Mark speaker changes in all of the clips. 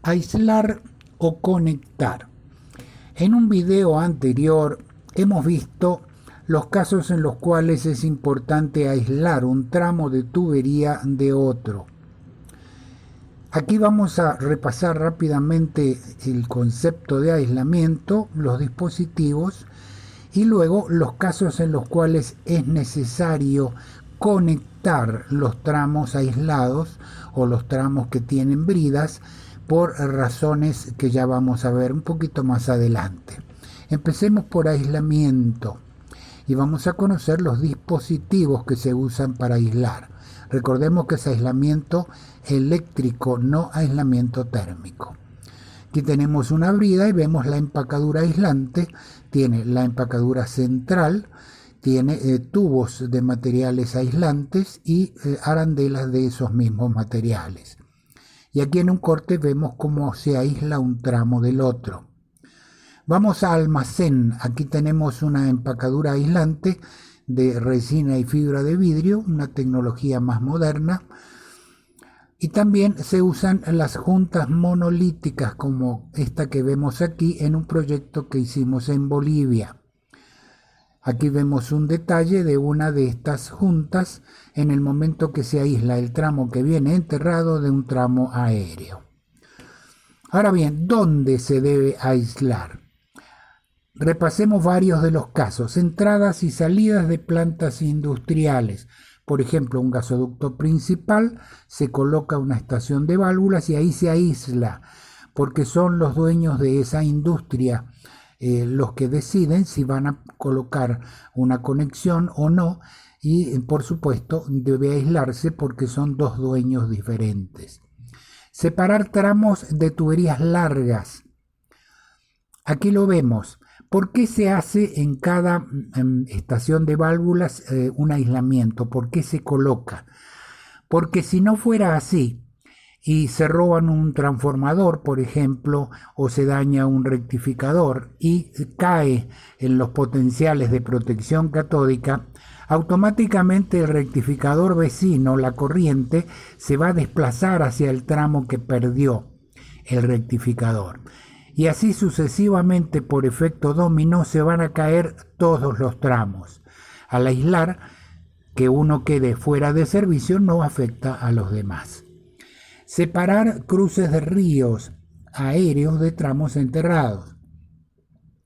Speaker 1: Aislar o conectar. En un video anterior hemos visto los casos en los cuales es importante aislar un tramo de tubería de otro. Aquí vamos a repasar rápidamente el concepto de aislamiento, los dispositivos y luego los casos en los cuales es necesario conectar los tramos aislados o los tramos que tienen bridas por razones que ya vamos a ver un poquito más adelante. Empecemos por aislamiento y vamos a conocer los dispositivos que se usan para aislar. Recordemos que es aislamiento eléctrico, no aislamiento térmico. Aquí tenemos una brida y vemos la empacadura aislante. Tiene la empacadura central, tiene tubos de materiales aislantes y arandelas de esos mismos materiales. Y aquí en un corte vemos cómo se aísla un tramo del otro. Vamos a almacén. Aquí tenemos una empacadura aislante de resina y fibra de vidrio, una tecnología más moderna. Y también se usan las juntas monolíticas como esta que vemos aquí en un proyecto que hicimos en Bolivia. Aquí vemos un detalle de una de estas juntas en el momento que se aísla el tramo que viene enterrado de un tramo aéreo. Ahora bien, ¿dónde se debe aislar? Repasemos varios de los casos. Entradas y salidas de plantas industriales. Por ejemplo, un gasoducto principal, se coloca una estación de válvulas y ahí se aísla, porque son los dueños de esa industria los que deciden si van a colocar una conexión o no, y por supuesto debe aislarse porque son dos dueños diferentes. Separar tramos de tuberías largas. Aquí lo vemos. ¿Por qué se hace en cada estación de válvulas un aislamiento? ¿Por qué se coloca? Porque si no fuera así y se roban un transformador, por ejemplo, o se daña un rectificador y cae en los potenciales de protección catódica, automáticamente el rectificador vecino, la corriente, se va a desplazar hacia el tramo que perdió el rectificador. Y así sucesivamente, por efecto dominó, se van a caer todos los tramos. Al aislar, que uno quede fuera de servicio no afecta a los demás. Separar cruces de ríos aéreos de tramos enterrados.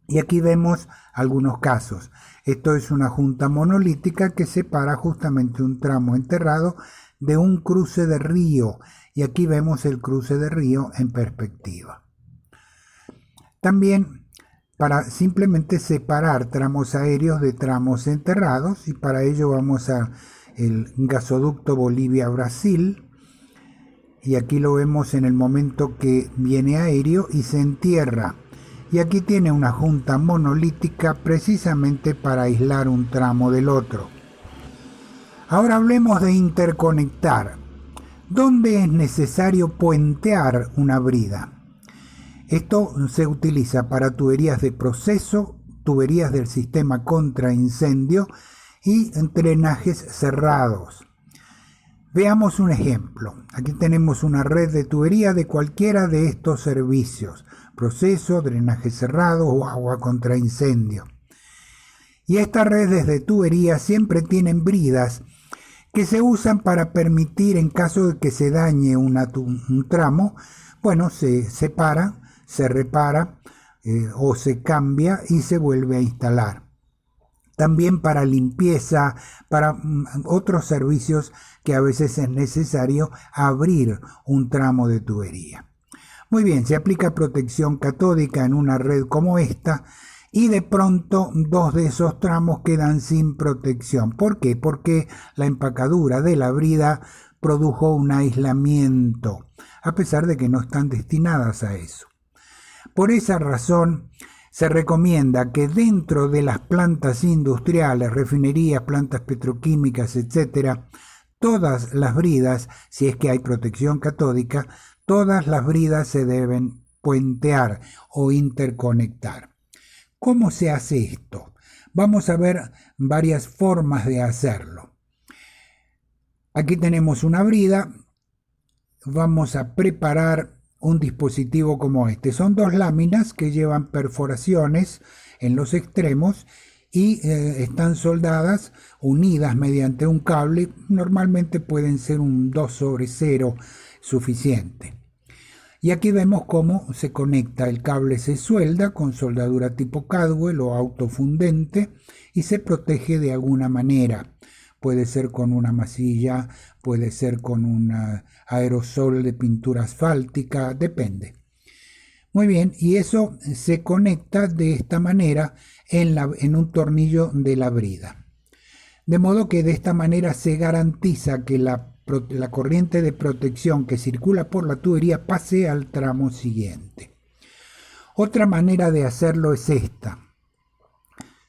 Speaker 1: Y aquí vemos algunos casos. Esto es una junta monolítica que separa justamente un tramo enterrado de un cruce de río. Y aquí vemos el cruce de río en perspectiva. También para simplemente separar tramos aéreos de tramos enterrados, y para ello vamos a el gasoducto Bolivia-Brasil, y aquí lo vemos en el momento que viene aéreo y se entierra. Y aquí tiene una junta monolítica precisamente para aislar un tramo del otro. Ahora hablemos de interconectar. ¿Dónde es necesario puentear una brida? Esto se utiliza para tuberías de proceso, tuberías del sistema contra incendio y drenajes cerrados. Veamos un ejemplo. Aquí tenemos una red de tubería de cualquiera de estos servicios: proceso, drenaje cerrado o agua contra incendio. Y estas redes de tubería siempre tienen bridas que se usan para permitir, en caso de que se dañe un tramo, bueno, se separa, se repara o se cambia y se vuelve a instalar. También para limpieza, para otros servicios que a veces es necesario abrir un tramo de tubería. Muy bien, se aplica protección catódica en una red como esta y de pronto dos de esos tramos quedan sin protección. ¿Por qué? Porque la empacadura de la brida produjo un aislamiento, a pesar de que no están destinadas a eso. Por esa razón, se recomienda que dentro de las plantas industriales, refinerías, plantas petroquímicas, etc., todas las bridas, si es que hay protección catódica, todas las bridas se deben puentear o interconectar. ¿Cómo se hace esto? Vamos a ver varias formas de hacerlo. Aquí tenemos una brida. Vamos a preparar un dispositivo como este. Son dos láminas que llevan perforaciones en los extremos y están soldadas, unidas mediante un cable. Normalmente pueden ser un 2/0 suficiente. Y aquí vemos cómo se conecta. El cable se suelda con soldadura tipo Cadwell o autofundente y se protege de alguna manera. Puede ser con una masilla, puede ser con un aerosol de pintura asfáltica, depende. Muy bien, y eso se conecta de esta manera en un tornillo de la brida. De modo que de esta manera se garantiza que la corriente de protección que circula por la tubería pase al tramo siguiente. Otra manera de hacerlo es esta.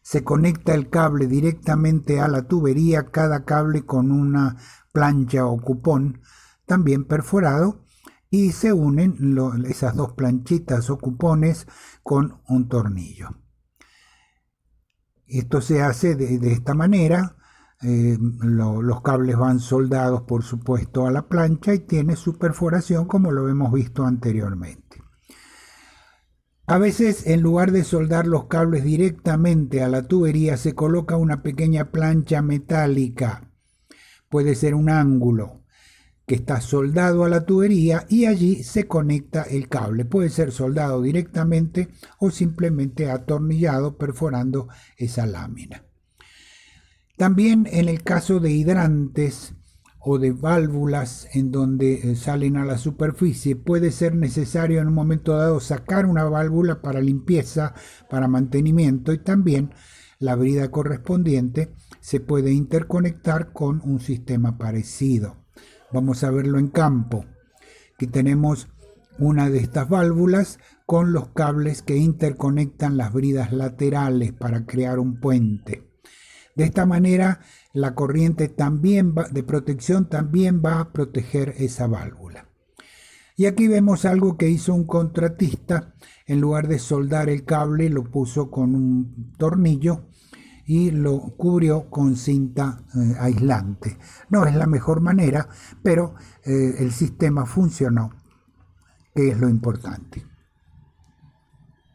Speaker 1: Se conecta el cable directamente a la tubería, cada cable con una plancha o cupón también perforado, y se unen esas dos planchitas o cupones con un tornillo. Esto se hace de esta manera. Los cables van soldados, por supuesto, a la plancha y tiene su perforación como lo hemos visto anteriormente. A veces, en lugar de soldar los cables directamente a la tubería, se coloca una pequeña plancha metálica. Puede ser un ángulo que está soldado a la tubería y allí se conecta el cable. Puede ser soldado directamente o simplemente atornillado perforando esa lámina. También en el caso de hidrantes o de válvulas en donde salen a la superficie, puede ser necesario en un momento dado sacar una válvula para limpieza, para mantenimiento, y también la brida correspondiente se puede interconectar con un sistema parecido. Vamos a verlo en campo. Aquí tenemos una de estas válvulas con los cables que interconectan las bridas laterales para crear un puente. De esta manera, la corriente de protección también va a proteger esa válvula. Y aquí vemos algo que hizo un contratista. En lugar de soldar el cable, lo puso con un tornillo y lo cubrió con cinta aislante. No es la mejor manera, pero el sistema funcionó, que es lo importante.